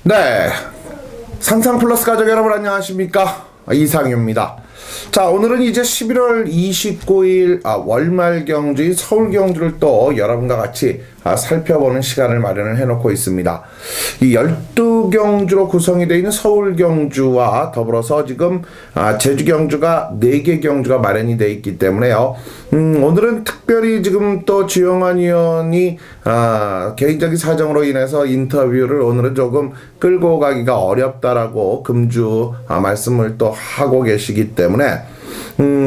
네, 상상 플러스 가족 여러분 안녕하십니까? 이상입니다. 자, 오늘은 이제 11월 29일 월말 경주인 서울 경주를 또 여러분과 같이 살펴보는 시간을 마련을 해놓고 있습니다. 이 12경주로 구성이 되어 있는 서울 경주와 더불어서 지금 제주 경주가 4개 경주가 마련이 되어 있기 때문에요. 오늘은 특별히 지금 또 주영환 의원이 개인적인 사정으로 인해서 인터뷰를 오늘은 조금 끌고 가기가 어렵다라고 금주 말씀을 또 하고 계시기 때문에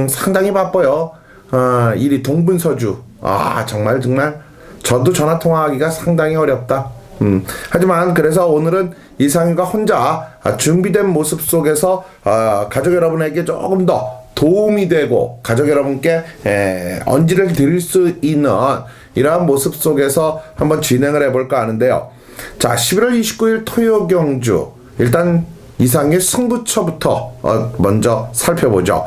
상당히 바빠요. 일이 동분서주. 정말 저도 전화 통화하기가 상당히 어렵다. 하지만 그래서 오늘은 이상희가 혼자 준비된 모습 속에서 가족 여러분에게 조금 더 도움이 되고 가족 여러분께 언지를 드릴 수 있는 이러한 모습 속에서 한번 진행을 해볼까 하는데요. 자, 11월 29일 토요 경주 일단 이상의 승부처부터 먼저 살펴보죠.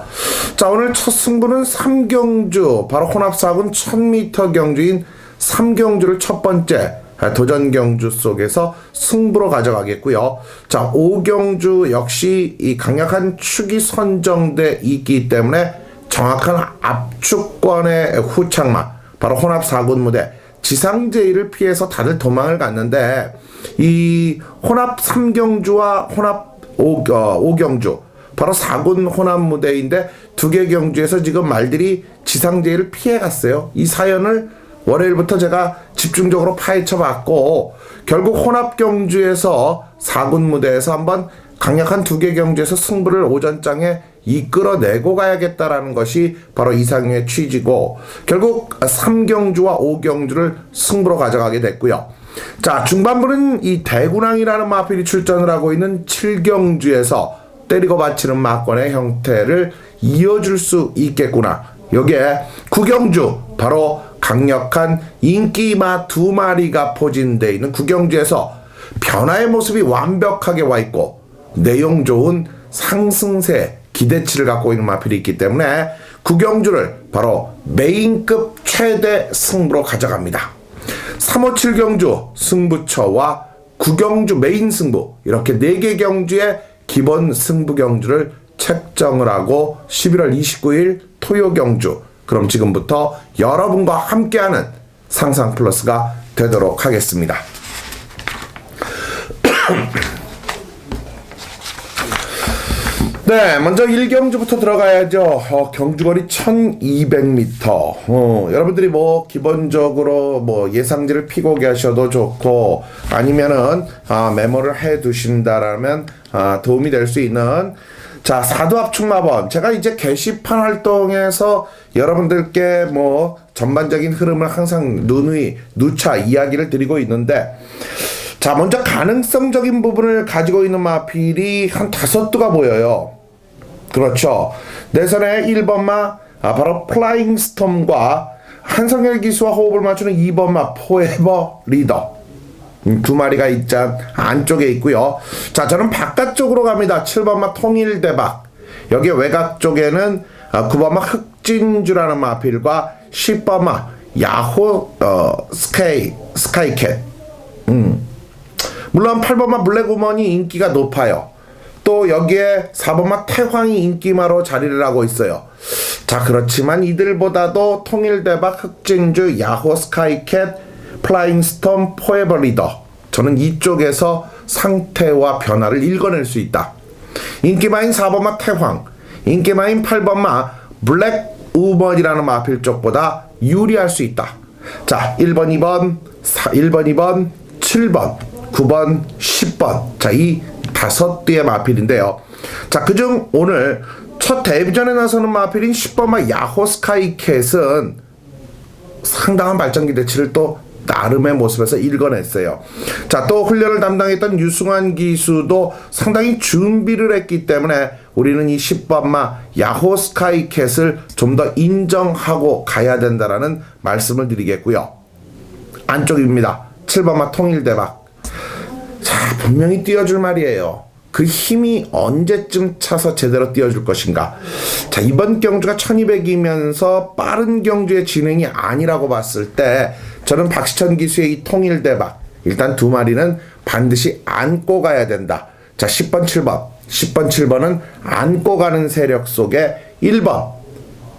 자, 오늘 첫 승부는 3경주 바로 혼합4군 1000m 경주인 3경주를 첫 번째 도전 경주 속에서 승부로 가져가겠고요. 자, 5경주 역시 이 강력한 축이 선정돼 있기 때문에 정확한 압축권의 후착마 바로 혼합 4군 무대 지상제의를 피해서 다들 도망을 갔는데 이 혼합 3경주와 혼합 5경주 바로 4군 혼합 무대인데 두 개 경주에서 지금 말들이 지상제의를 피해 갔어요. 이 사연을 월요일부터 제가 집중적으로 파헤쳐 봤고 결국 혼합 경주에서 4군 무대에서 한번 강력한 두 개 경주에서 승부를 오전장에 이끌어내고 가야겠다라는 것이 바로 이상의 취지고 결국 3경주와 5경주를 승부로 가져가게 됐고요. 자, 중반부는 이 대군항이라는 마필이 출전을 하고 있는 7경주에서 때리고 받치는 막권의 형태를 이어줄 수 있겠구나. 여기에 9경주 바로 강력한 인기마 2마리가 포진되어 있는 9경주에서 변화의 모습이 완벽하게 와 있고 내용 좋은 상승세 기대치를 갖고 있는 마필이 있기 때문에 9경주를 바로 메인급 최대 승부로 가져갑니다. 357 경주 승부처와 9경주 메인 승부 이렇게 4개 경주의 기본 승부 경주를 책정을 하고 11월 29일 토요 경주 그럼 지금부터 여러분과 함께하는 상상 플러스가 되도록 하겠습니다. 네, 먼저 1경주부터 들어가야죠. 경주거리 1200m. 여러분들이 뭐 기본적으로 뭐 예상지를 피고 계셔도 좋고 아니면은 메모를 해 두신다라면 도움이 될 수 있는 자, 사두압축마번 제가 이제 게시판 활동에서 여러분들께 뭐 전반적인 흐름을 항상 누누이 누차 이야기를 드리고 있는데 자, 먼저 가능성적인 부분을 가지고 있는 마필이 한 5두가 보여요. 그렇죠. 내선의 1번마 바로 플라잉 스톰과 한성열 기수와 호흡을 맞추는 2번마 포에버 리더 두 마리가 있자 안쪽에 있고요. 자, 저는 바깥쪽으로 갑니다. 7번마 통일대박 여기 외곽 쪽에는 9번마 흑진주라는 마필과 10번마 야호 스카이캣 물론 8번마 블랙우먼이 인기가 높아요. 또 여기에 4번마 태황이 인기마로 자리를 하고 있어요. 자, 그렇지만 이들보다도 통일대박 흑진주 야호 스카이캣 플라잉 스톰 포에버 리더 저는 이쪽에서 상태와 변화를 읽어낼 수 있다. 인기마인 4번마 태황 인기마인 8번마 블랙우먼이라는 마필 쪽보다 유리할 수 있다. 자, 1번 2번 7번 9번 10번 자, 이 5대의 마필인데요. 자, 그중 오늘 첫 데뷔전에 나서는 마필인 10번마 야호 스카이캣은 상당한 발전 기대치를 또 나름의 모습에서 읽어냈어요. 자, 또 훈련을 담당했던 유승환 기수도 상당히 준비를 했기 때문에 우리는 이 10번마 야호 스카이캣을 좀 더 인정하고 가야 된다라는 말씀을 드리겠고요. 안쪽입니다. 7번마 통일대박 자, 분명히 띄워줄 말이에요. 그 힘이 언제쯤 차서 제대로 띄워줄 것인가. 자, 이번 경주가 1200이면서 빠른 경주의 진행이 아니라고 봤을 때 저는 박시천 기수의 이 통일대박 일단 두 마리는 반드시 안고 가야 된다. 자, 10번, 7번. 10번, 7번은 안고 가는 세력 속에 1번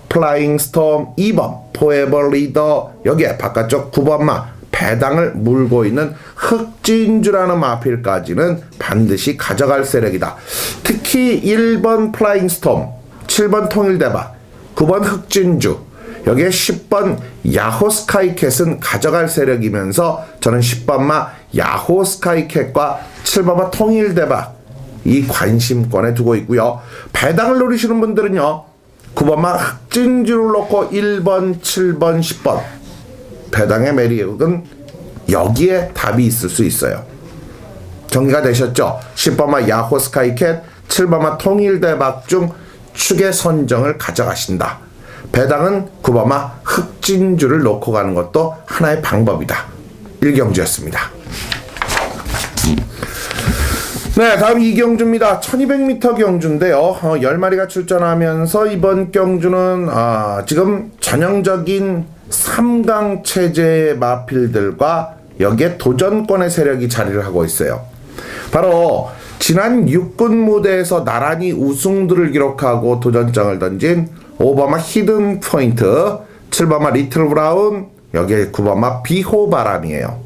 플라잉 스톰, 2번 포에버 리더, 여기에 바깥쪽 9번마 배당을 물고 있는 흑진주라는 마필까지는 반드시 가져갈 세력이다. 특히 1번 플라잉 스톰, 7번 통일대박, 9번 흑진주, 여기에 10번 야호 스카이캣은 가져갈 세력이면서 저는 10번마 야호 스카이캣과 7번마 통일대박 이 관심권에 두고 있고요. 배당을 노리시는 분들은요, 9번마 흑진주를 놓고 1번, 7번, 10번 배당의 매력은 여기에 답이 있을 수 있어요. 정리가 되셨죠? 10번마 야호 스카이캣, 7번마 통일대박 중 축의 선정을 가져가신다. 배당은 9번마 흑진주를 놓고 가는 것도 하나의 방법이다. 일경주였습니다. 네, 다음 이경주입니다. 1200m 경주인데요. 10마리가 출전하면서 이번 경주는 지금 전형적인 3강 체제의 마필들과 여기에 도전권의 세력이 자리를 하고 있어요. 바로 지난 6군 무대에서 나란히 우승들을 기록하고 도전장을 던진 5번마 히든 포인트, 7번마 리틀 브라운, 여기에 9번마 비호바람이에요.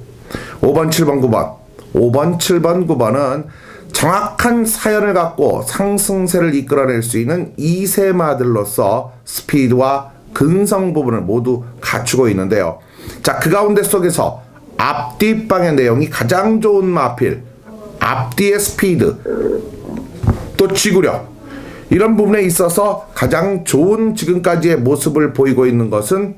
5번, 7번, 9번. 5번, 7번, 9번은 정확한 사연을 갖고 상승세를 이끌어낼 수 있는 2세마들로서 스피드와 근성 부분을 모두 갖추고 있는데요. 자, 그 가운데 속에서 앞뒷방의 내용이 가장 좋은 마필, 앞뒤의 스피드, 또 지구력, 이런 부분에 있어서 가장 좋은 지금까지의 모습을 보이고 있는 것은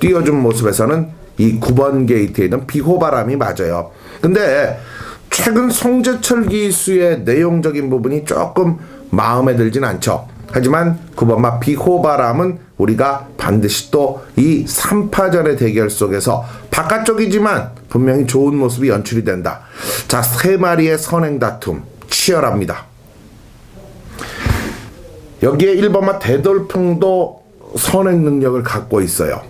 띄워준 모습에서는 이 9번 게이트에 있는 비호바람이 맞아요. 근데 최근 송재철 기수의 내용적인 부분이 조금 마음에 들진 않죠. 하지만 9번마 비호바람은 우리가 반드시 또 이 3파전의 대결 속에서 바깥쪽이지만 분명히 좋은 모습이 연출이 된다. 자, 3마리의 선행 다툼 치열합니다. 여기에 1번마 대돌풍도 선행 능력을 갖고 있어요.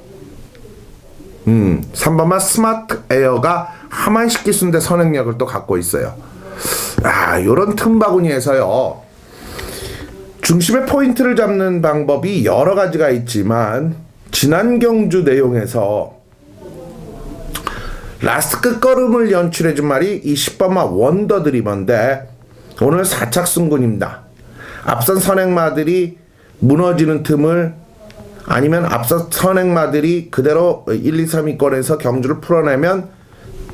3번마 스마트 에어가 하만식 기수인데 선행력을 또 갖고 있어요. 요런 틈바구니에서요, 중심의 포인트를 잡는 방법이 여러 가지가 있지만 지난 경주 내용에서 라스트 끝걸음을 연출해준 말이 이 10번마 원더 드리머인데 오늘 4착 승군입니다. 앞선 선행마들이 무너지는 틈을, 아니면 앞선 선행마들이 그대로 1, 2, 3위권에서 경주를 풀어내면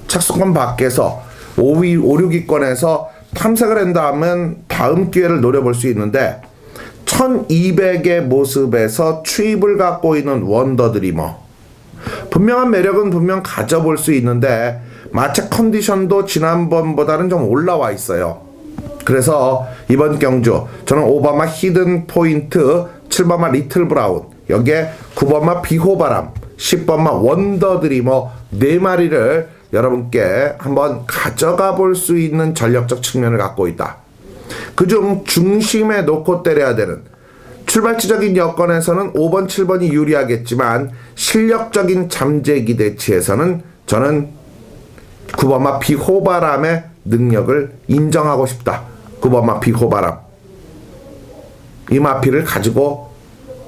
착수권 밖에서 5위, 5, 6위권에서 탐색을 한다면 다음 기회를 노려볼 수 있는데 1200의 모습에서 추입을 갖고 있는 원더드리머, 분명한 매력은 분명 가져볼 수 있는데 마체 컨디션도 지난번보다는 좀 올라와 있어요. 그래서 이번 경주 저는 5번마 히든 포인트, 7번마 리틀 브라운, 여기에 9번마 비호바람, 10번마 원더드리머 4마리를 여러분께 한번 가져가 볼 수 있는 전력적 측면을 갖고 있다. 그중 중심에 놓고 때려야 되는 출발지적인 여건에서는 5번, 7번이 유리하겠지만 실력적인 잠재기 대치에서는 저는 9번마 비호바람의 능력을 인정하고 싶다. 9번마 비호바람, 이 마피를 가지고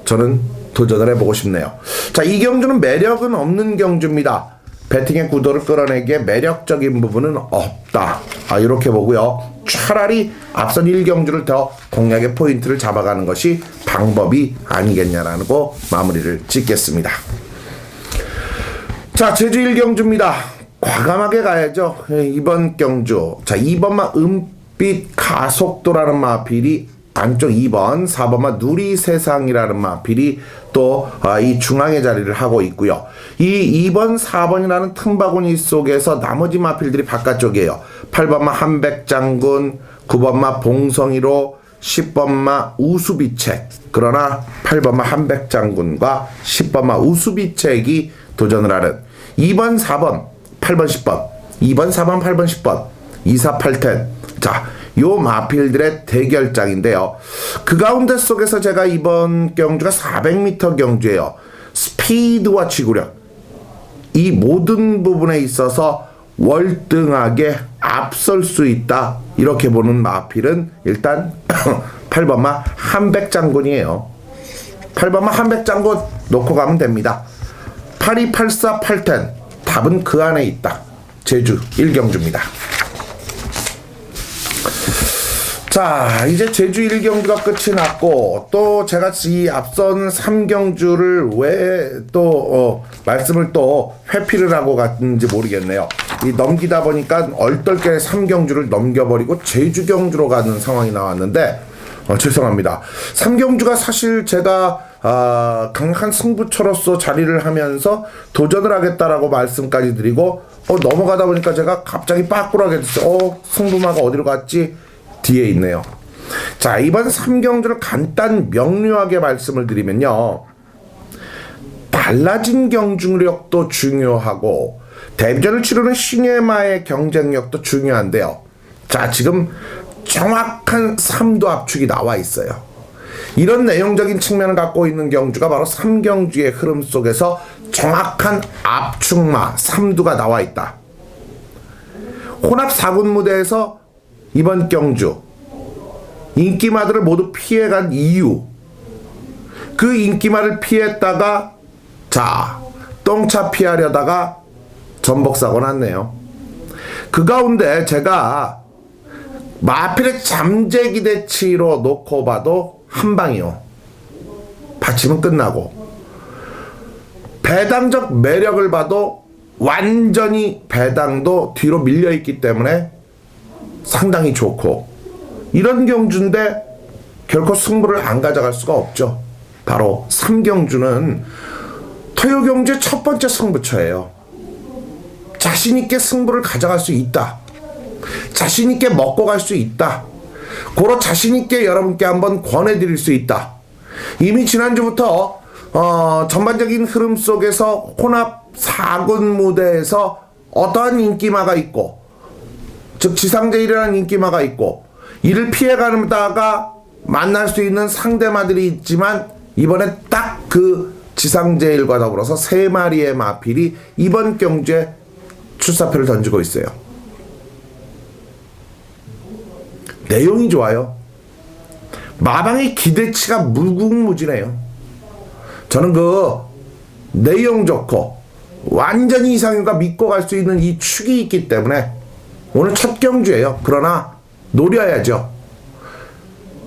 저는 도전을 해보고 싶네요. 자, 이 경주는 매력은 없는 경주입니다. 배팅의 구도를 끌어내기에 매력적인 부분은 없다. 이렇게 보고요. 차라리 앞선 1경주를 더 공략의 포인트를 잡아가는 것이 방법이 아니겠냐라고 마무리를 짓겠습니다. 자, 제주 1경주입니다. 과감하게 가야죠. 이번 경주. 자, 2번마 은빛 가속도라는 마필이 안쪽 2번, 4번마 누리세상이라는 마필이 또 이 중앙의 자리를 하고 있고요. 이 2번, 4번이라는 틈바구니 속에서 나머지 마필들이 바깥쪽이에요. 8번마 한백장군, 9번마 봉성이로, 10번마 우수비책. 그러나 8번마 한백장군과 10번마 우수비책이 도전을 하는 2번, 4번, 8번, 10번, 2번, 4번, 8번, 10번, 2, 4, 8, 10. 자, 요 마필들의 대결장인데요. 그 가운데 속에서 제가 이번 경주가 400m 경주예요. 스피드와 지구력, 이 모든 부분에 있어서 월등하게 앞설 수 있다. 이렇게 보는 마필은 일단 8번마 한백장군이에요. 8번마 한백장군 놓고 가면 됩니다. 8284 810 답은 그 안에 있다. 제주 1경주입니다. 자, 이제 제주 1경주가 끝이 났고, 또 제가 이 앞선 3경주를 왜 또 말씀을 또 회피를 하고 갔는지 모르겠네요. 이 넘기다 보니까 얼떨결에 3경주를 넘겨버리고 제주 경주로 가는 상황이 나왔는데, 죄송합니다. 3경주가 사실 제가 강력한 승부처로서 자리를 하면서 도전을 하겠다라고 말씀까지 드리고, 넘어가다 보니까 제가 갑자기 빠꾸하게 됐어요. 승부마가 어디로 갔지? 뒤에 있네요. 자, 이번 3경주를 간단 명료하게 말씀을 드리면요, 달라진 경중력도 중요하고 데뷔전을 치르는 시네마의 경쟁력도 중요한데요. 자, 지금 정확한 3도 압축이 나와 있어요. 이런 내용적인 측면을 갖고 있는 경주가 바로 3경주의 흐름 속에서 정확한 압축마 3두가 나와 있다. 혼합 4군 무대에서 이번 경주 인기마들을 모두 피해간 이유, 그 인기마를 피했다가 자 똥차 피하려다가 전복사고 났네요. 그 가운데 제가 마필의 잠재기대치로 놓고 봐도 한방이요. 받치면 끝나고, 배당적 매력을 봐도 완전히 배당도 뒤로 밀려있기 때문에 상당히 좋고, 이런 경주인데 결코 승부를 안 가져갈 수가 없죠. 바로 3경주는 토요경주의 첫 번째 승부처예요. 자신있게 승부를 가져갈 수 있다. 자신있게 먹고 갈 수 있다. 고로 자신있게 여러분께 한번 권해드릴 수 있다. 이미 지난주부터 전반적인 흐름 속에서 혼합 4군 무대에서 어떠한 인기마가 있고, 즉 지상제일이라는 인기마가 있고, 이를 피해가다가 만날 수 있는 상대마들이 있지만, 이번에 딱 그 지상제일과 더불어서 3마리의 마필이 이번 경주에 출사표를 던지고 있어요. 내용이 좋아요. 마방의 기대치가 무궁무진해요. 저는 그 내용 좋고 완전히 이상윤과 믿고 갈 수 있는 이 축이 있기 때문에 오늘 첫 경주예요. 그러나 노려야죠.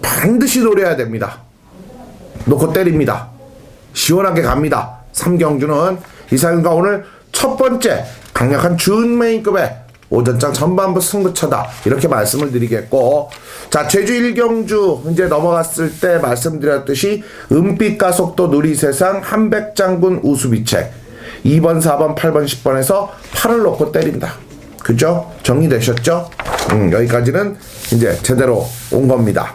반드시 노려야 됩니다. 놓고 때립니다. 시원하게 갑니다. 3경주는 이상윤과 오늘 첫 번째 강력한 준메인급의 오전장 전반부 승부처다. 이렇게 말씀을 드리겠고, 자, 제주 1경주 이제 넘어갔을 때 말씀드렸듯이 은빛 가속도 누리세상 한백장군 우수비책 2번, 4번, 8번, 10번에서 8을 놓고 때린다. 그죠? 정리되셨죠? 여기까지는 이제 제대로 온 겁니다.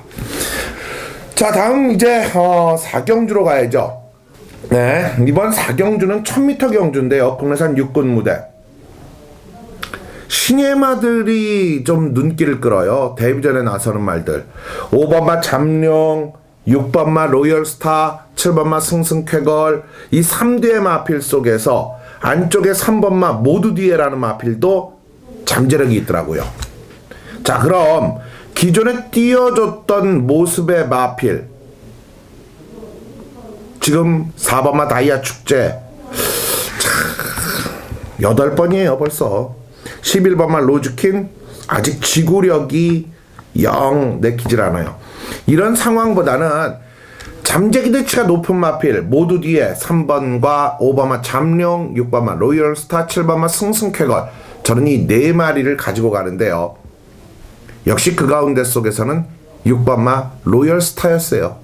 자, 다음 이제 4경주로 가야죠. 네, 이번 4경주는 1000m 경주인데요. 국내산 6군 무대. 신예마들이 좀 눈길을 끌어요. 데뷔전에 나서는 말들. 5번마 잠룡, 6번마 로열스타, 7번마 승승쾌걸, 이 3뒤의 마필 속에서 안쪽에 3번마 모두 뒤에라는 마필도 잠재력이 있더라고요. 자, 그럼 기존에 띄워줬던 모습의 마필, 지금 4번마 다이아 축제 8번이에요 벌써. 11번마 로즈킨 아직 지구력이 영 내키질 않아요. 이런 상황보다는 잠재기대치가 높은 마필 모두 뒤에 3번과 5번마 잠룡, 6번마 로열스타, 7번마 승승쾌걸, 저는 이 4마리를 가지고 가는데요. 역시 그 가운데 속에서는 6번마 로열스타였어요.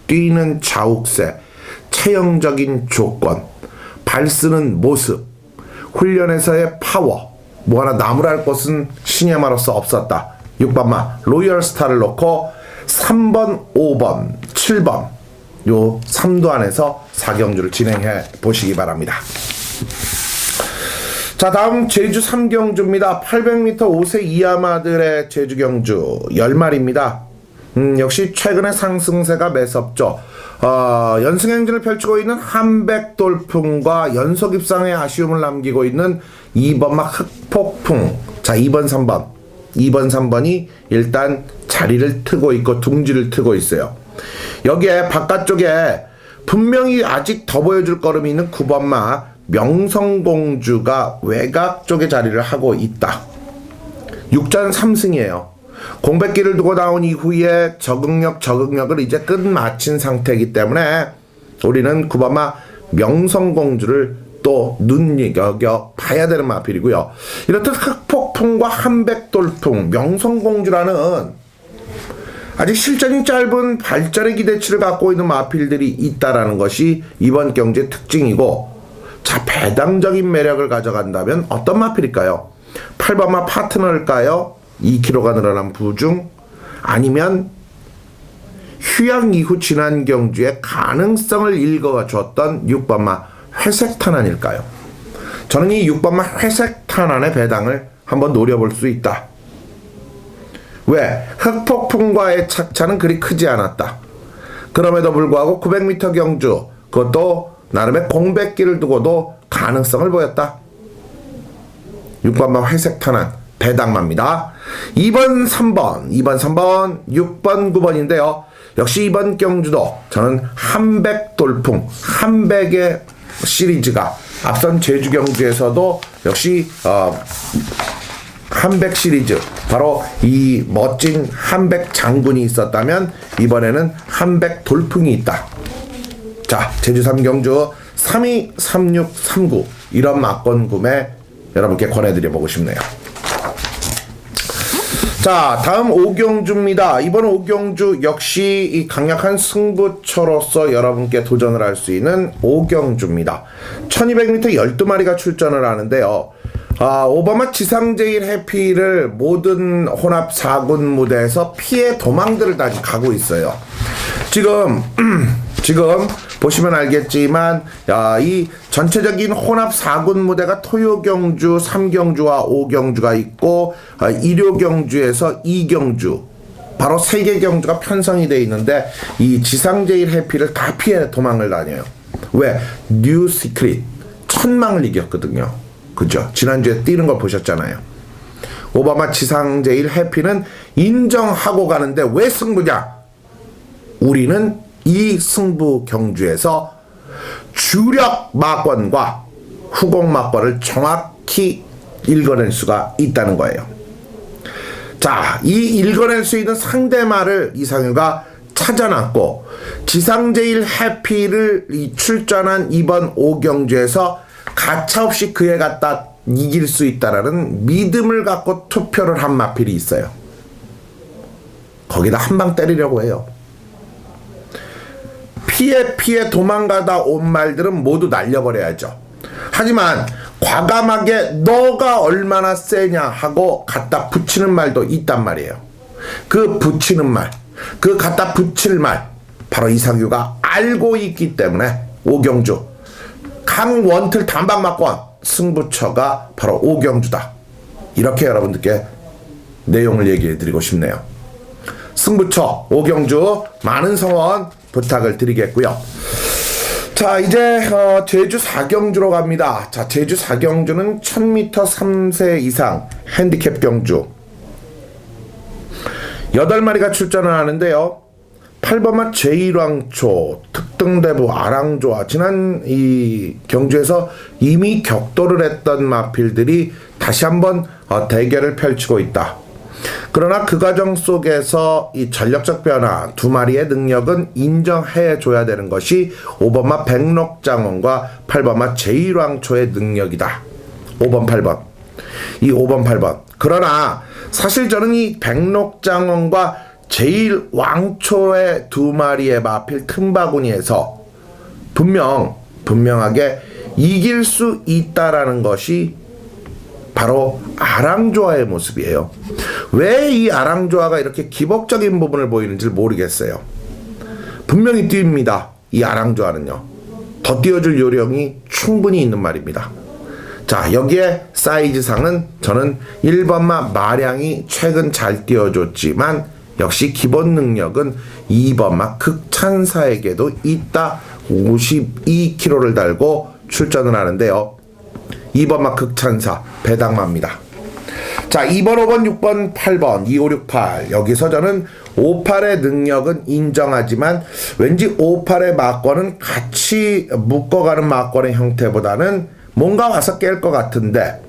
뛰는 좌욱세, 체형적인 조건, 발쓰는 모습, 훈련에서의 파워, 뭐 하나 나무랄 것은 신예마로서 없었다. 6번마 로열스타를 놓고 3번, 5번, 7번 요 3도 안에서 4경주를 진행해 보시기 바랍니다. 자, 다음 제주 3경주입니다. 800m 5세 이하마들의 제주 경주 10마리입니다. 역시 최근의 상승세가 매섭죠. 연승행진을 펼치고 있는 한백돌풍과 연속 입상의 아쉬움을 남기고 있는 2번마 흑폭풍, 자, 2번, 3번. 2번, 3번이 일단 자리를 트고 있고 둥지를 트고 있어요. 여기에 바깥쪽에 분명히 아직 더 보여줄 걸음이 있는 9번마 명성공주가 외곽 쪽에 자리를 하고 있다. 6전 3승이에요. 공백기를 두고 나온 이후에 적응력을 이제 끝마친 상태이기 때문에 우리는 9번마 명성공주를 또 눈여겨 봐야 되는 마필이고요. 이렇듯 흑폭풍과 한백돌풍, 명성공주라는 아직 실전이 짧은 발전의 기대치를 갖고 있는 마필들이 있다라는 것이 이번 경주의 특징이고, 자, 배당적인 매력을 가져간다면 어떤 마필일까요? 8번마 파트너일까요? 2kg가 늘어난 부중? 아니면 휴양 이후 지난 경주의 가능성을 읽어줬던 6번마 회색탄환일까요? 저는 이 6번마 회색탄환의 배당을 한번 노려볼 수 있다. 왜? 흑폭풍과의 착차는 그리 크지 않았다. 그럼에도 불구하고 900m 경주, 그것도 나름의 공백기를 두고도 가능성을 보였다. 6번마 회색탄환 배당마입니다. 2번, 3번, 6번, 9번인데요. 역시 이번 경주도 저는 한백돌풍, 한백의 시리즈가 앞선 제주 경주에서도 역시 한백 시리즈, 바로 이 멋진 한백 장군이 있었다면 이번에는 한백 돌풍이 있다. 자, 제주 3경주 32, 36, 39 이런 막권 구매 여러분께 권해드려보고 싶네요. 자, 다음 5경주입니다. 이번 5경주 역시 이 강력한 승부처로서 여러분께 도전을 할 수 있는 5경주입니다. 1200m 12마리가 출전을 하는데요. 오바마 지상제일 해피를 모든 혼합 4군 무대에서 피해 도망들을 다시 가고 있어요. 지금 보시면 알겠지만 이 전체적인 혼합 4군 무대가 토요경주, 3경주와 5경주가 있고 1호경주에서 2경주, 바로 3개 경주가 편성이 되어 있는데 이 지상제일 해피를 다 피해 도망을 다녀요. 왜? 뉴 시크릿 천망을 이겼거든요. 그죠? 지난주에 뛰는 걸 보셨잖아요. 오바마 지상제일 해피는 인정하고 가는데 왜 승부냐? 우리는 이 승부 경주에서 주력 막권과 후공 막권을 정확히 읽어낼 수가 있다는 거예요. 자, 이 읽어낼 수 있는 상대마를 이상유가 찾아놨고, 지상제일 해피를 출전한 이번 5경주에서 가차없이 그에 갖다 이길 수 있다라는 믿음을 갖고 투표를 한 마필이 있어요. 거기다 한 방 때리려고 해요. 피해 도망가다 온 말들은 모두 날려버려야죠. 하지만 과감하게 너가 얼마나 세냐 하고 갖다 붙이는 말도 있단 말이에요. 그 붙이는 말, 그 갖다 붙일 말, 바로 이상규가 알고 있기 때문에 5경주 강원틀 단박막권 승부처가 바로 5경주다. 이렇게 여러분들께 내용을 얘기해 드리고 싶네요. 승부처 5경주 많은 성원 부탁을 드리겠고요. 자, 이제 제주 4경주로 갑니다. 자, 제주 4경주는 1000m 3세 이상 핸디캡 경주 8마리가 출전을 하는데요. 8번마 제1왕초 특등대부 아랑조와 지난 이 경주에서 이미 격돌을 했던 마필들이 다시 한번 대결을 펼치고 있다. 그러나 그 과정 속에서 이 전력적 변화 두 마리의 능력은 인정해줘야 되는 것이 5번마 백록장원과 8번마 제1왕초의 능력이다. 5번 8번 이 5번 8번 그러나 사실 저는 이 백록장원과 제1왕초의 두 마리의 마필 틈바구니에서 분명하게 이길 수 있다라는 것이 바로 아랑조아의 모습이에요. 왜 이 아랑조아가 이렇게 기복적인 부분을 보이는지 모르겠어요. 분명히 뜁니다. 이 아랑조아는요. 더 띄워줄 요령이 충분히 있는 말입니다. 자, 여기에 사이즈상은 저는 1번마 마량이 최근 잘 띄워줬지만 역시 기본 능력은 2번마 극찬사에게도 있다. 52kg를 달고 출전을 하는데요. 2번마 극찬사 배당마입니다. 자, 2번, 5번, 6번, 8번, 2568. 여기서 저는 58의 능력은 인정하지만 왠지 58의 막권은 같이 묶어가는 막권의 형태보다는 뭔가 와서 깰 것 같은데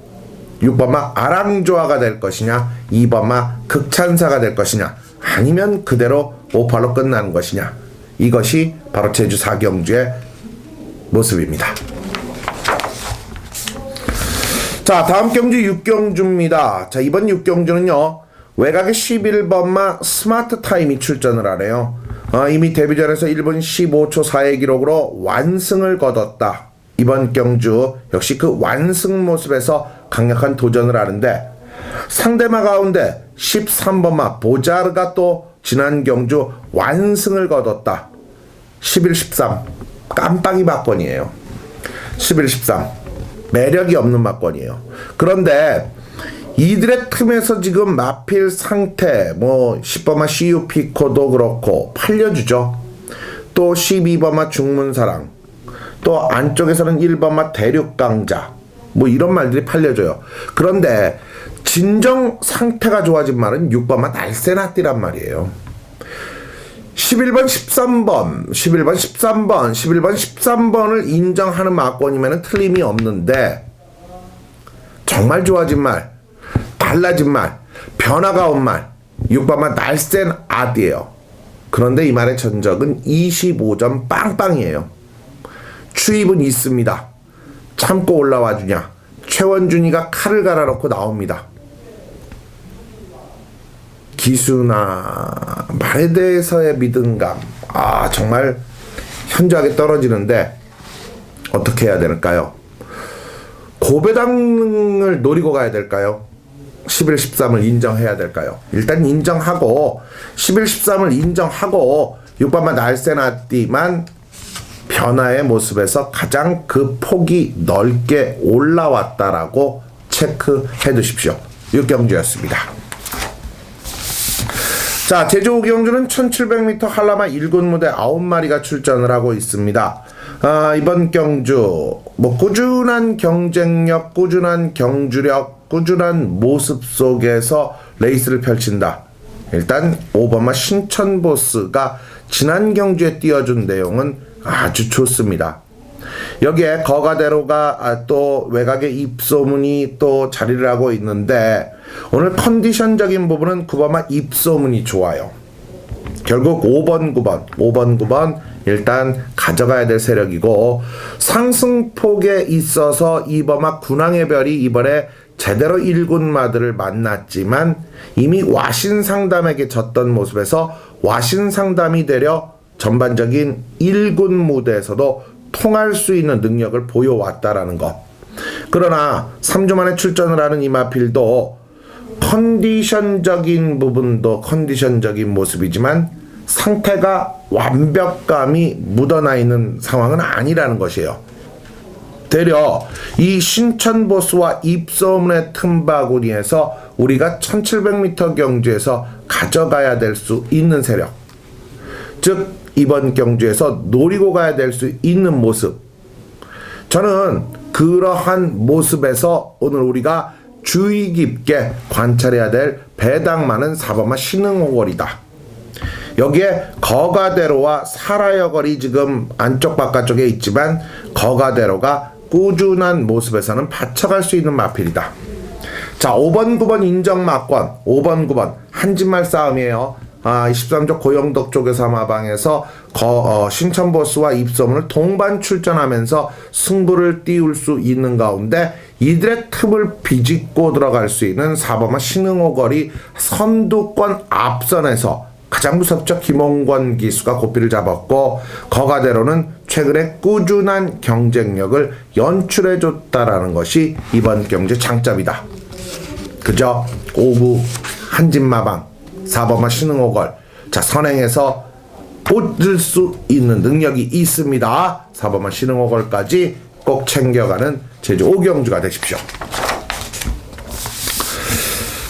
6번마 아랑조화가 될 것이냐, 2번마 극찬사가 될 것이냐, 아니면 그대로 58로 끝나는 것이냐, 이것이 바로 제주 4경주의 모습입니다. 자, 다음 경주 6경주입니다. 자, 이번 6경주는요 외곽의 11번마 스마트 타임이 출전을 하네요. 이미 데뷔전에서 1분 15초 4의 기록으로 완승을 거뒀다. 이번 경주 역시 그 완승 모습에서 강력한 도전을 하는데 상대마 가운데 13번마 보자르가 또 지난 경주 완승을 거뒀다. 11-13 깜빡이 막권이에요. 11-13 매력이 없는 막권이에요. 그런데 이들의 틈에서 지금 마필 상태, 10번마 CU피코도 그렇고 팔려주죠. 또 12번마 중문사랑, 또 안쪽에서는 1번마 대륙강자, 이런 말들이 팔려줘요. 그런데 진정 상태가 좋아진 말은 6번마 날쌘아띠란 말이에요. 11번, 13번, 11번, 13번, 11번, 13번을 인정하는 막권이면 틀림이 없는데 정말 좋아진 말, 달라진 말, 변화가 온 말, 6번만 날쌘아띠예요. 그런데 이 말의 전적은 25점 빵빵이에요. 추입은 있습니다. 참고 올라와 주냐. 최원준이가 칼을 갈아놓고 나옵니다. 기수나 말에 대해서의 믿음감, 정말 현저하게 떨어지는데 어떻게 해야 될까요? 고배당을 노리고 가야 될까요? 11, 13을 인정해야 될까요? 일단 인정하고 11, 13을 인정하고 6번만 날쌘아띠만 변화의 모습에서 가장 그 폭이 넓게 올라왔다라고 체크해 두십시오. 6경주였습니다. 자, 제주 5경주는 1700m 한라마 1군 무대 9마리가 출전을 하고 있습니다. 이번 경주 꾸준한 경쟁력, 꾸준한 경주력, 꾸준한 모습 속에서 레이스를 펼친다. 일단 5번마 신천보스가 지난 경주에 띄워준 내용은 아주 좋습니다. 여기에 거가대로가 또 외곽의 입소문이 또 자리를 하고 있는데 오늘 컨디션적인 부분은 9번마 입소문이 좋아요. 결국 5번 9번 일단 가져가야 될 세력이고 상승폭에 있어서 2번마 군왕의 별이 이번에 제대로 1군 마들을 만났지만 이미 와신상담에게 졌던 모습에서 와신상담이 되려 전반적인 1군 무대에서도 통할 수 있는 능력을 보여왔다라는 것. 그러나 3주 만에 출전을 하는 이마필도 컨디션적인 부분도 컨디션적인 모습이지만 상태가 완벽감이 묻어나 있는 상황은 아니라는 것이에요. 되려 이 신천보스와 입소문의 틈바구니에서 우리가 1700m 경주에서 가져가야 될 수 있는 세력, 즉 이번 경주에서 노리고 가야 될 수 있는 모습, 저는 그러한 모습에서 오늘 우리가 주의 깊게 관찰해야 될 배당 많은 4번마 신흥호걸이다. 여기에 거가대로와 사라여걸이 지금 안쪽 바깥쪽에 있지만 거가대로가 꾸준한 모습에서는 받쳐갈 수 있는 마필이다. 자, 5번 9번 인정마권, 5번 9번 한진말 싸움이에요. 23조 고영덕 쪽에서 마방에서 신천보스와 입소문을 동반 출전하면서 승부를 띄울 수 있는 가운데 이들의 틈을 비집고 들어갈 수 있는 4번마 신흥호걸이 선두권 앞선에서 가장 무섭죠. 김홍권 기수가 고삐를 잡았고 거가대로는 최근에 꾸준한 경쟁력을 연출해줬다라는 것이 이번 경주 장점이다. 그죠? 5구 한진마방 4번마 신흥호걸, 자, 선행해서 꽂을 수 있는 능력이 있습니다. 4번마 신흥호걸까지 꼭 챙겨가는 제주 5경주가 되십시오.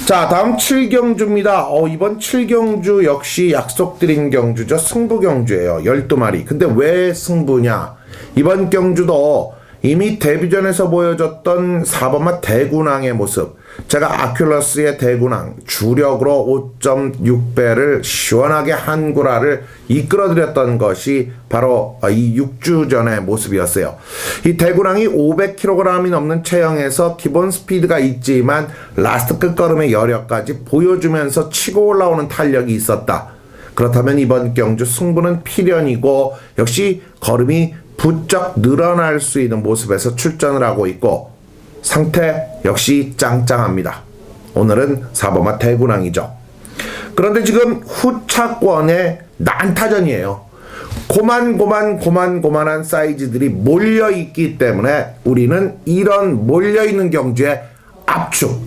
자, 다음 7경주입니다. 이번 7경주 역시 약속드린 경주죠. 승부경주예요. 12마리. 근데 왜 승부냐? 이번 경주도 이미 데뷔전에서 보여줬던 4번마 대군항의 모습, 제가 아큘러스의 대군항 주력으로 5.6배를 시원하게 한 구라를 이끌어드렸던 것이 바로 이 6주 전의 모습이었어요. 이 대군항이 500kg이 넘는 체형에서 기본 스피드가 있지만 라스트 끝걸음의 여력까지 보여주면서 치고 올라오는 탄력이 있었다. 그렇다면 이번 경주 승부는 필연이고 역시 걸음이 부쩍 늘어날 수 있는 모습에서 출전을 하고 있고 상태 역시 짱짱합니다. 오늘은 4번마 대군항이죠. 그런데 지금 후차권의 난타전이에요. 고만한 사이즈들이 몰려있기 때문에 우리는 이런 몰려있는 경주의 압축,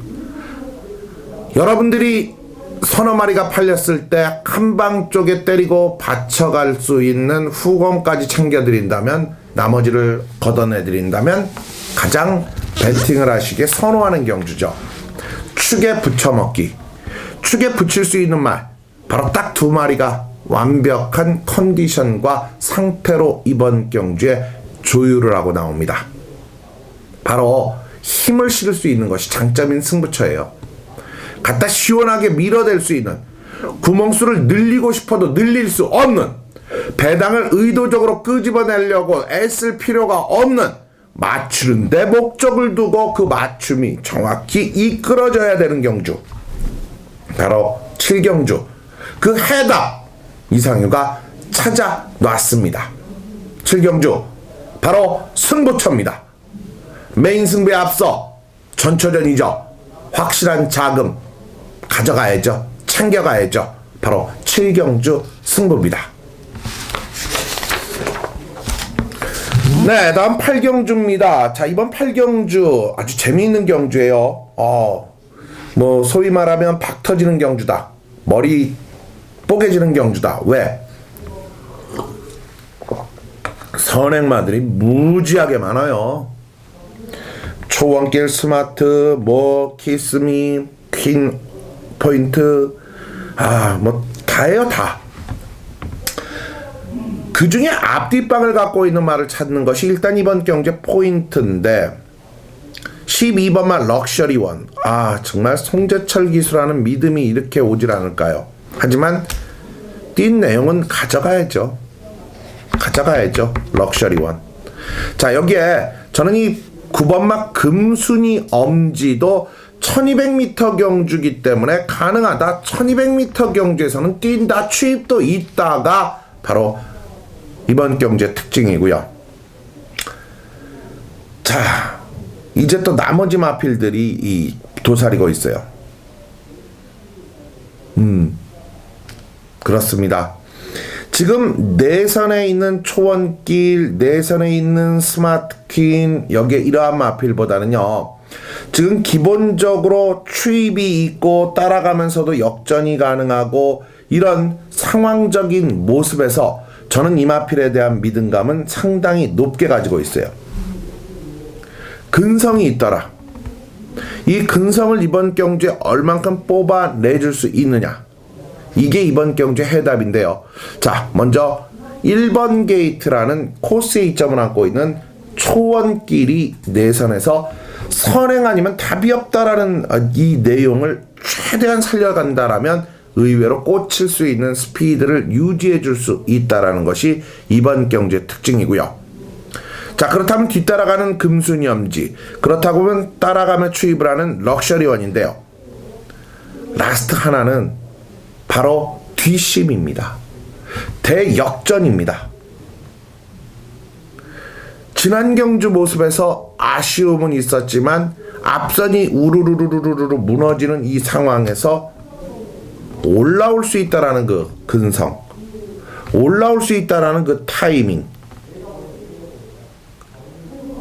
여러분들이 서너 마리가 팔렸을 때 한 방 쪽에 때리고 받쳐갈 수 있는 후공까지 챙겨드린다면, 나머지를 걷어내드린다면 가장 배팅을 하시기에 선호하는 경주죠. 축에 붙여먹기, 축에 붙일 수 있는 말, 바로 딱 두 마리가 완벽한 컨디션과 상태로 이번 경주에 조율을 하고 나옵니다. 바로 힘을 실을 수 있는 것이 장점인 승부처예요. 갖다 시원하게 밀어댈 수 있는, 구멍수를 늘리고 싶어도 늘릴 수 없는, 배당을 의도적으로 끄집어내려고 애쓸 필요가 없는, 맞추는 데 목적을 두고 그 맞춤이 정확히 이끌어져야 되는 경주, 바로 7경주. 그 해답 이상유가 찾아놨습니다. 7경주 바로 승부처입니다. 메인 승부에 앞서 전초전이죠. 확실한 자금 가져가야죠. 챙겨가야죠. 바로 7경주 승부입니다. 네, 다음 8경주입니다. 자, 이번 8경주 아주 재미있는 경주예요. 뭐 소위 말하면 박 터지는 경주다. 머리 뽀개지는 경주다. 왜? 선행마들이 무지하게 많아요. 초원길 스마트, 뭐 키스미, 퀸 포인트, 뭐 다예요, 다. 그 중에 앞뒷방을 갖고 있는 말을 찾는 것이 일단 이번 경제 포인트인데, 12번만 럭셔리원. 정말 송재철 기수라는 믿음이 이렇게 오질 않을까요? 하지만 뛴 내용은 가져가야죠. 럭셔리원. 자, 여기에 저는 이 9번막 금순이 엄지도 1200m 경주기 때문에 가능하다. 1200m 경주에서는 뛴다. 추입도 있다가 바로 이번 경주의 특징이고요. 자, 이제 또 나머지 마필들이 도사리고 있어요. 그렇습니다. 지금 내선에 있는 초원길, 내선에 있는 스마트퀸, 여기에 이러한 마필보다는요, 지금 기본적으로 추입이 있고 따라가면서도 역전이 가능하고 이런 상황적인 모습에서 저는 이 마필에 대한 믿음감은 상당히 높게 가지고 있어요. 근성이 있더라. 이 근성을 이번 경주에 얼만큼 뽑아내줄 수 있느냐, 이게 이번 경주의 해답인데요. 자, 먼저 1번 게이트라는 코스에 이점을 안고 있는 초원길이 내선에서 선행 아니면 답이 없다라는 이 내용을 최대한 살려간다라면 의외로 꽂힐 수 있는 스피드를 유지해 줄 수 있다라는 것이 이번 경주의 특징이고요. 자, 그렇다면 뒤따라가는 금순이 엄지, 그렇다고 하면 따라가며 추입을 하는 럭셔리원인데요. 라스트 하나는 바로 뒷심입니다. 대역전입니다. 지난 경주 모습에서 아쉬움은 있었지만 앞선이 우르르르르르 무너지는 이 상황에서 올라올 수 있다라는 그 근성, 올라올 수 있다라는 그 타이밍.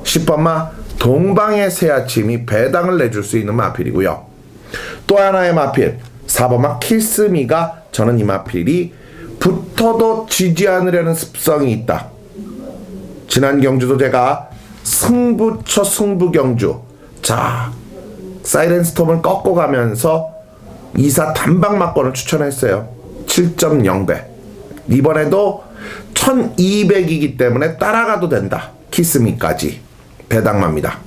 10번마 동방의 새아침이 배당을 내줄 수 있는 마필이고요. 또 하나의 마필 4번마 키스미가, 저는 이 마필이 붙어도 지지 않으려는 습성이 있다. 지난 경주도 제가 승부처 승부경주, 자, 사이렌스톰을 꺾고 가면서 2사 단방 막권을 추천했어요. 7.0배. 이번에도 1200이기 때문에 따라가도 된다. 키스미까지. 배당마입니다.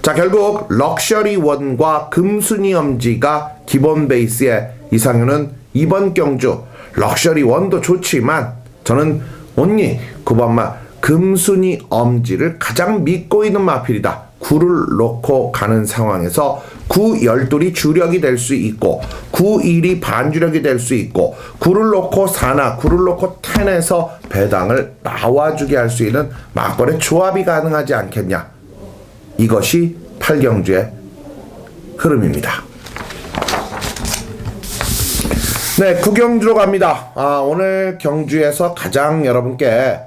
자, 결국 럭셔리 원과 금순이 엄지가 기본 베이스의 이상윤은 이번 경주 럭셔리 원도 좋지만 저는 온리 9번마 금순이 엄지를 가장 믿고 있는 마필이다. 9를 놓고 가는 상황에서 9, 12이 주력이 될 수 있고 9, 1이 반주력이 될 수 있고 9를 놓고 4나 9를 놓고 10에서 배당을 나와주게 할 수 있는 막걸의 조합이 가능하지 않겠냐. 이것이 8경주의 흐름입니다. 네, 9경주로 갑니다. 오늘 경주에서 가장 여러분께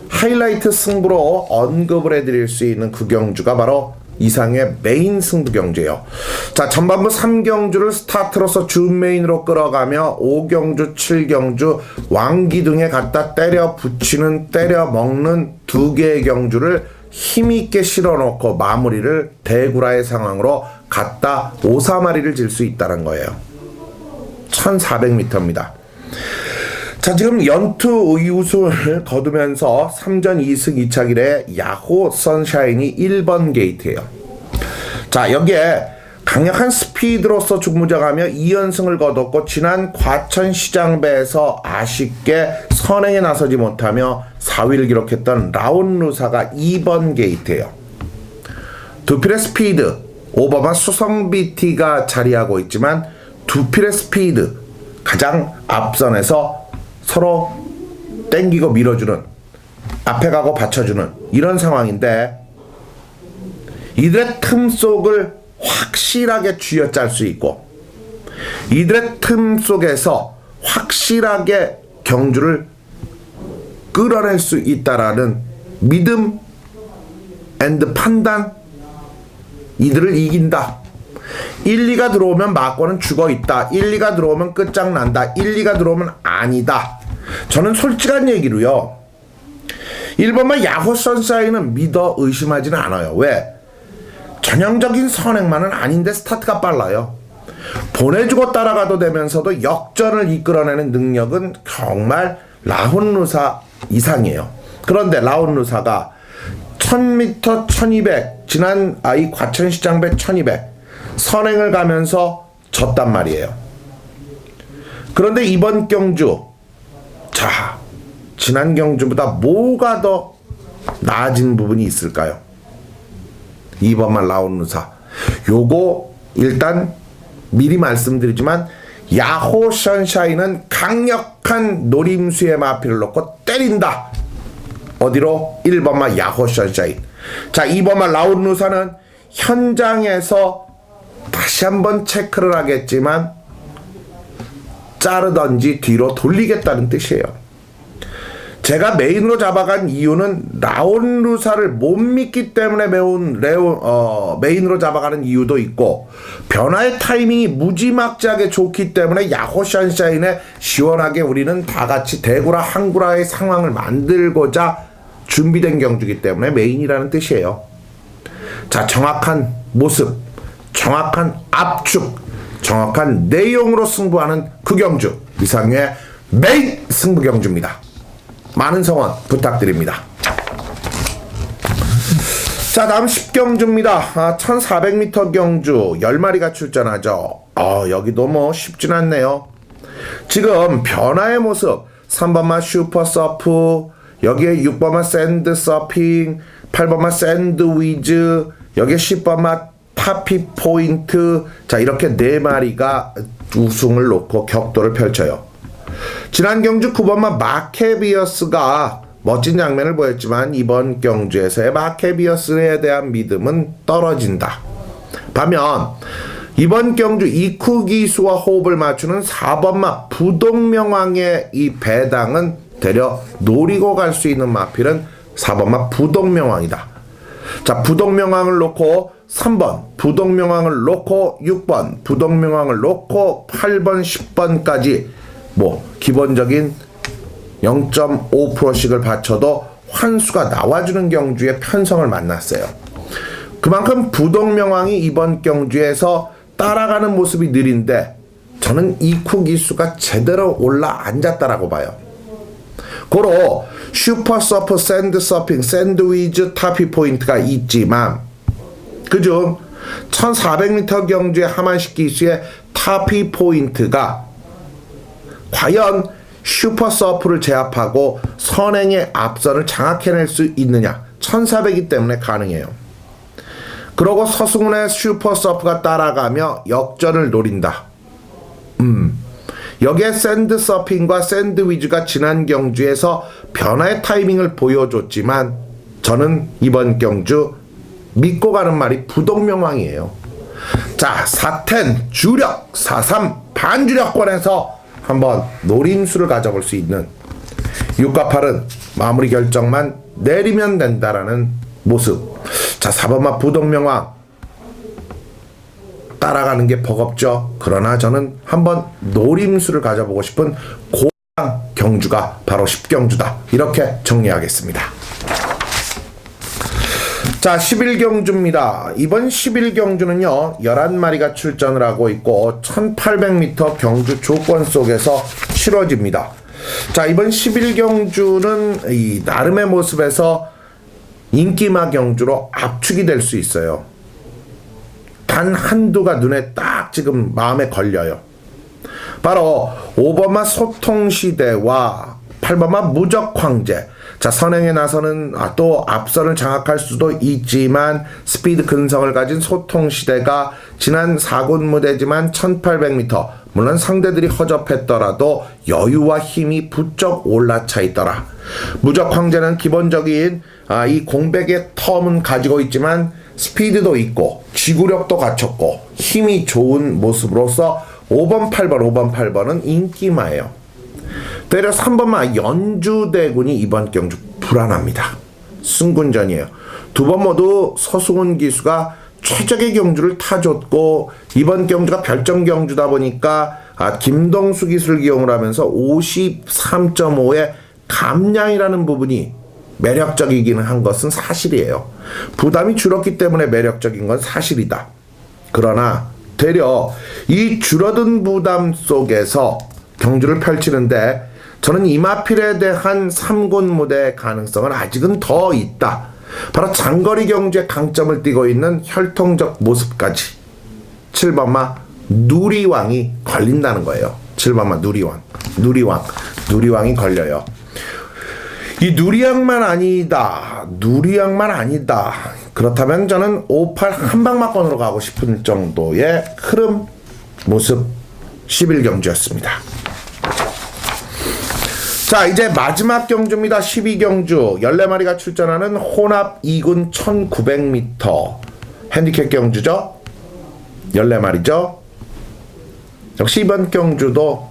하이라이트 승부로 언급을 해드릴 수 있는 9경주가 바로 이상의 메인 승부 경주예요. 자, 전반부 3경주를 스타트로서 준 메인으로 끌어가며 5경주, 7경주 왕기둥에 갖다 때려 붙이는, 때려 먹는 두 개의 경주를 힘있게 실어놓고 마무리를 대구라의 상황으로 갖다 오사마리를 질 수 있다는 거예요. 1400m입니다. 자, 지금 연투 우승을 거두면서 3전 2승 2차 길에 야호 선샤인이 1번 게이트예요. 자, 여기에 강력한 스피드로서 중무장하며 2연승을 거뒀고 지난 과천시장배에서 아쉽게 선행에 나서지 못하며 4위를 기록했던 라온루사가 2번 게이트예요. 두 필의 스피드, 오버마 수성비티가 자리하고 있지만 두 필의 스피드 가장 앞선에서 서로 땡기고 밀어주는, 앞에 가고 받쳐주는 이런 상황인데 이들의 틈 속을 확실하게 쥐어짤 수 있고 이들의 틈 속에서 확실하게 경주를 끌어낼 수 있다라는 믿음 앤드 판단, 이들을 이긴다. 1, 2가 들어오면 막고는 죽어있다. 1, 2가 들어오면 끝장난다. 1, 2가 들어오면 아니다. 저는 솔직한 얘기로요, 1번만 야호 선샤인은 믿어 의심하지는 않아요. 왜? 전형적인 선행만은 아닌데 스타트가 빨라요. 보내주고 따라가도 되면서도 역전을 이끌어내는 능력은 정말 라온루사 이상이에요. 그런데 라온루사가 1000m 1200 지난 이 과천시장배 1200 선행을 가면서 졌단 말이에요. 그런데 이번 경주, 자, 지난 경주보다 뭐가 더 나아진 부분이 있을까요? 2번만 라온루사. 요거 일단 미리 말씀드리지만 야호 선샤인은 강력한 노림수의 마피를 놓고 때린다. 어디로? 1번만 야호 선샤인. 자, 2번만 라온루사는 현장에서 다시 한번 체크를 하겠지만 자르던지 뒤로 돌리겠다는 뜻이에요. 제가 메인으로 잡아간 이유는 라온루사를 못 믿기 때문에 메인으로 잡아가는 이유도 있고 변화의 타이밍이 무지막지하게 좋기 때문에 야호 선샤인에 시원하게 우리는 다같이 대구라 항구라의 상황을 만들고자 준비된 경주이기 때문에 메인이라는 뜻이에요. 자, 정확한 모습, 정확한 압축, 정확한 내용으로 승부하는 그 경주, 이상의 메인 승부 경주입니다. 많은 성원 부탁드립니다. 자, 다음 10경주입니다. 1400m 경주 10마리가 출전하죠. 여기도 뭐 쉽진 않네요. 지금 변화의 모습, 3번마 슈퍼 서프, 여기에 6번마 샌드 서핑, 8번마 샌드 위즈, 여기에 10번마 파피 포인트. 자, 이렇게 4마리가 우승을 놓고 격돌을 펼쳐요. 지난 경주 9번마 마케비어스가 멋진 장면을 보였지만 이번 경주에서의 마케비어스에 대한 믿음은 떨어진다. 반면 이번 경주 이쿠 기수와 호흡을 맞추는 4번마 부동명왕의 이 배당은 되려 노리고 갈 수 있는 마필은 4번마 부동명왕이다. 자, 부동명왕을 놓고 3번, 부동명왕을 놓고 6번, 부동명왕을 놓고 8번, 10번까지 뭐 기본적인 0.5%씩을 받쳐도 환수가 나와주는 경주의 편성을 만났어요. 그만큼 부동명왕이 이번 경주에서 따라가는 모습이 느린데 저는 이쿠 기수가 제대로 올라 앉았다라고 봐요. 고로 슈퍼 서프, 샌드 서핑, 샌드위즈, 타피 포인트가 있지만 그중 1400m 경주의 하만식 기수의 타피 포인트가 과연 슈퍼 서프를 제압하고 선행의 앞선을 장악해낼 수 있느냐. 1400이기 때문에 가능해요. 그러고 서승훈의 슈퍼 서프가 따라가며 역전을 노린다. 여기에 샌드 서핑과 샌드위즈가 지난 경주에서 변화의 타이밍을 보여줬지만 저는 이번 경주 믿고 가는 말이 부동명왕이에요. 자, 4텐 주력 4-3 반주력권에서 한번 노림수를 가져볼 수 있는 6과 8은 마무리 결정만 내리면 된다라는 모습. 자, 4번마 부동명왕 따라가는 게 버겁죠. 그러나 저는 한번 노림수를 가져보고 싶은 고강 경주가 바로 10경주다. 이렇게 정리하겠습니다. 자, 11경주입니다. 이번 11경주는요 11마리가 출전을 하고 있고 1800m 경주 조건 속에서 치러집니다. 자, 이번 11경주는 이 나름의 모습에서 인기마 경주로 압축이 될 수 있어요. 단 한두가 눈에 딱 지금 마음에 걸려요. 바로 5번마 소통시대와 8번마 무적황제. 자, 선행에 나서는 또 앞선을 장악할 수도 있지만 스피드 근성을 가진 소통시대가 지난 4군 무대지만 1800m 물론 상대들이 허접했더라도 여유와 힘이 부쩍 올라차 있더라. 무적황제는 기본적인 이 공백의 텀은 가지고 있지만 스피드도 있고 지구력도 갖췄고 힘이 좋은 모습으로서 5번, 8번은 인기마예요. 때려 3번마 연주대군이 이번 경주 불안합니다. 승군전이에요. 두 번 모두 서승훈 기수가 최적의 경주를 타줬고 이번 경주가 별정 경주다 보니까 김동수 기수를 기용을 하면서 53.5의 감량이라는 부분이 매력적이기는 한 것은 사실이에요. 부담이 줄었기 때문에 매력적인 건 사실이다. 그러나 되려 이 줄어든 부담 속에서 경주를 펼치는데 저는 이마필에 대한 3군 무대의 가능성은 아직은 더 있다. 바로 장거리 경주의 강점을 띠고 있는 혈통적 모습까지 7번마 누리왕이 걸린다는 거예요. 7번마 누리왕이 걸려요. 이 누리왕만 아니다. 그렇다면 저는 58 한방마권으로 가고 싶은 정도의 흐름 모습 11경주였습니다. 자, 이제 마지막 경주입니다. 12경주 14마리가 출전하는 혼합 2군 1900m 핸디캡 경주죠. 14마리죠. 역시 이번 경주도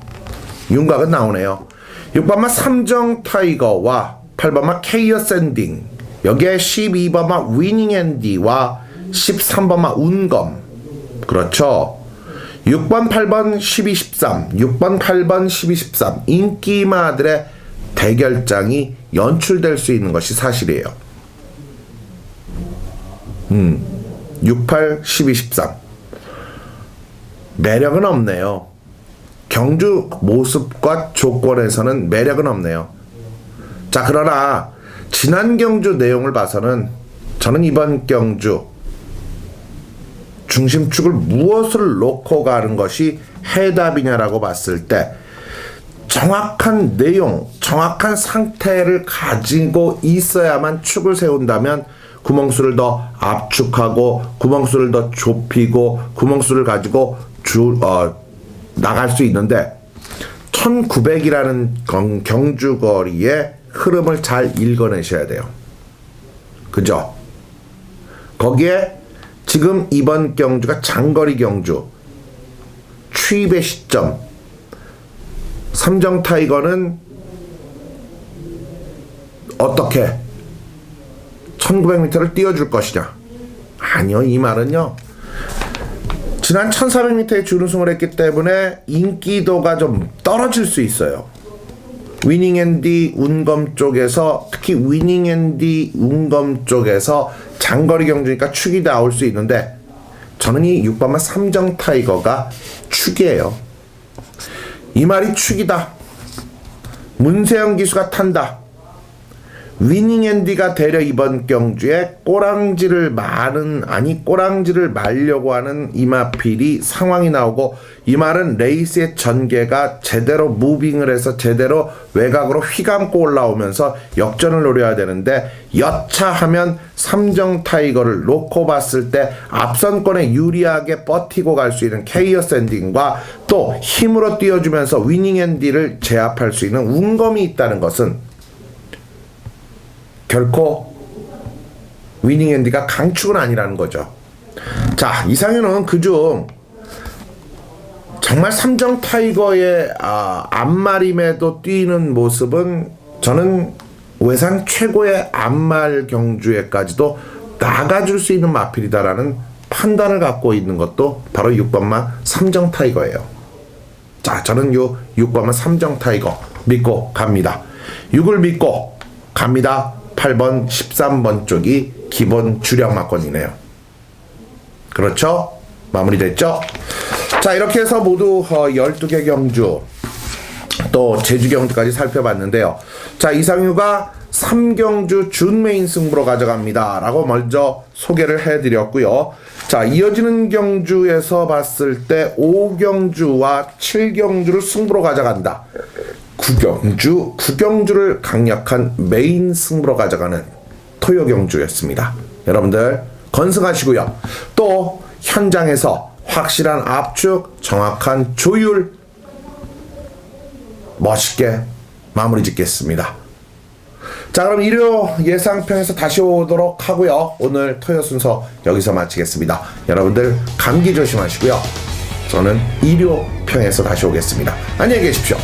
윤곽은 나오네요. 6번마 삼정 타이거와 8번마 케이어 샌딩, 여기에 12번마 위닝 앤디와 13번마 운검. 그렇죠. 6번, 8번, 12, 13, 6번, 8번, 12, 13 인기마들의 대결장이 연출될 수 있는 것이 사실이에요. 6, 8, 12, 13 매력은 없네요. 경주 모습과 조건에서는 매력은 없네요. 자, 그러나 지난 경주 내용을 봐서는 저는 이번 경주 중심축을 무엇을 놓고 가는 것이 해답이냐라고 봤을 때 정확한 내용, 정확한 상태를 가지고 있어야만 축을 세운다면 구멍수를 더 압축하고 구멍수를 더 좁히고 구멍수를 가지고 나갈 수 있는데 1900이라는 경주거리의 흐름을 잘 읽어내셔야 돼요. 그죠? 거기에 지금 이번 경주가 장거리 경주 추입의 시점 삼정 타이거는 어떻게 1900m를 띄워줄 것이냐. 아니요, 이 말은요 지난 1400m에 준우승을 했기 때문에 인기도가 좀 떨어질 수 있어요. 위닝앤디 운검 쪽에서, 특히 위닝앤디 운검 쪽에서 장거리 경주니까 축이 나올 수 있는데 저는 이 6번마 삼정 타이거가 축이에요. 이 말이 축이다. 문세영 기수가 탄다. 위닝앤디가 되려 이번 경주에 꼬랑지를 말려고 하는 이마필이 상황이 나오고, 이 말은 레이스의 전개가 제대로 무빙을 해서 제대로 외곽으로 휘감고 올라오면서 역전을 노려야 되는데, 여차하면 삼정 타이거를 놓고 봤을 때 앞선권에 유리하게 버티고 갈 수 있는 케이어 샌딩과 또 힘으로 뛰어주면서 위닝앤디를 제압할 수 있는 운검이 있다는 것은 결코 위닝앤디가 강축은 아니라는 거죠. 자, 이상현은 그중 정말 삼정 타이거의 앞마림에도 뛰는 모습은 저는 외산 최고의 앞말 경주에까지도 나가줄 수 있는 마필이다라는 판단을 갖고 있는 것도 바로 6번마 삼정 타이거예요. 자, 저는 요 6번마 삼정 타이거 믿고 갑니다. 6을 믿고 갑니다. 8번, 13번 쪽이 기본 주력 막권이네요. 그렇죠? 마무리됐죠? 자, 이렇게 해서 모두 12개 경주, 또 제주 경주까지 살펴봤는데요. 자, 이상유가 3경주 준메인 승부로 가져갑니다 라고 먼저 소개를 해드렸고요. 자, 이어지는 경주에서 봤을 때 5경주와 7경주를 승부로 가져간다. 9경주를 강력한 메인 승부로 가져가는 토요 경주였습니다. 여러분들 건승하시고요. 또 현장에서 확실한 압축, 정확한 조율 멋있게 마무리 짓겠습니다. 자, 그럼 일요 예상편에서 다시 오도록 하고요. 오늘 토요 순서 여기서 마치겠습니다. 여러분들 감기 조심하시고요. 저는 일요 편에서 다시 오겠습니다. 안녕히 계십시오.